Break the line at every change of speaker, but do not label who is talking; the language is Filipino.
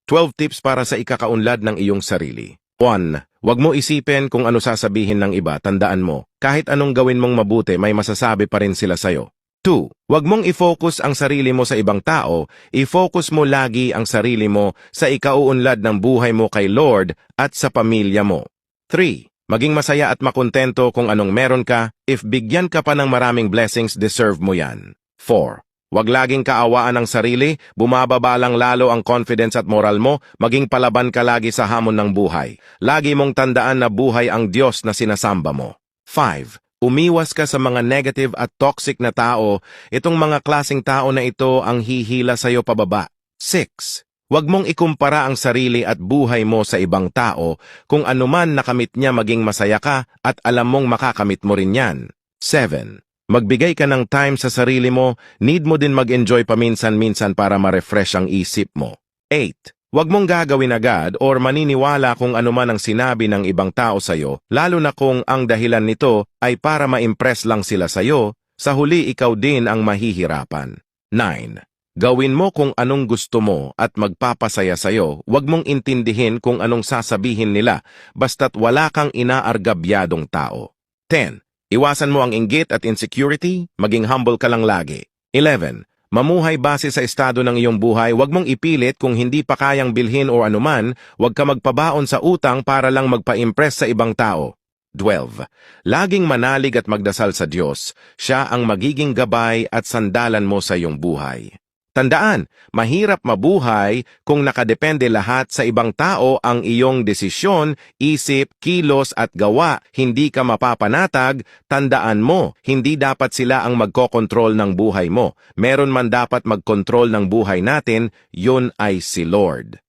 12 tips para sa ikakaunlad ng iyong sarili. 1. Huwag mo isipin kung ano sasabihin ng iba, tandaan mo. Kahit anong gawin mong mabuti, may masasabi pa rin sila sa'yo. 2. Huwag mong i-focus ang sarili mo sa ibang tao, i-focus mo lagi ang sarili mo sa ikauunlad ng buhay mo kay Lord at sa pamilya mo. 3. Maging masaya at makontento kung anong meron ka, if bigyan ka pa ng maraming blessings, deserve mo yan. 4. Huwag laging kaawaan ang sarili, bumababa lang lalo ang confidence at moral mo, maging palaban ka lagi sa hamon ng buhay. Lagi mong tandaan na buhay ang Diyos na sinasamba mo. 5. Umiwas ka sa mga negative at toxic na tao, itong mga klaseng tao na ito ang hihila sa'yo pababa. 6. Huwag mong ikumpara ang sarili at buhay mo sa ibang tao, kung anuman nakamit niya maging masaya ka at alam mong makakamit mo rin yan. 7. Magbigay ka ng time sa sarili mo, need mo din mag-enjoy paminsan-minsan para ma-refresh ang isip mo. 8. Huwag mong gagawin agad or maniniwala kung anuman ang sinabi ng ibang tao sa'yo, lalo na kung ang dahilan nito ay para ma-impress lang sila sa'yo, sa huli ikaw din ang mahihirapan. 9. Gawin mo kung anong gusto mo at magpapasaya sa'yo, huwag mong intindihin kung anong sasabihin nila, basta't wala kang inaargabyadong tao. 10. Iwasan mo ang inggit at insecurity, maging humble ka lang lagi. 11. Mamuhay base sa estado ng iyong buhay, huwag mong ipilit kung hindi pa kayang bilhin o anuman, huwag ka magpabaon sa utang para lang magpa-impress sa ibang tao. 12. Laging manalig at magdasal sa Diyos, siya ang magiging gabay at sandalan mo sa iyong buhay. Tandaan, mahirap mabuhay kung nakadepende lahat sa ibang tao ang iyong desisyon, isip, kilos at gawa. Hindi ka mapapanatag, tandaan mo, hindi dapat sila ang magkokontrol ng buhay mo. Meron man dapat magkontrol ng buhay natin, yun ay si Lord.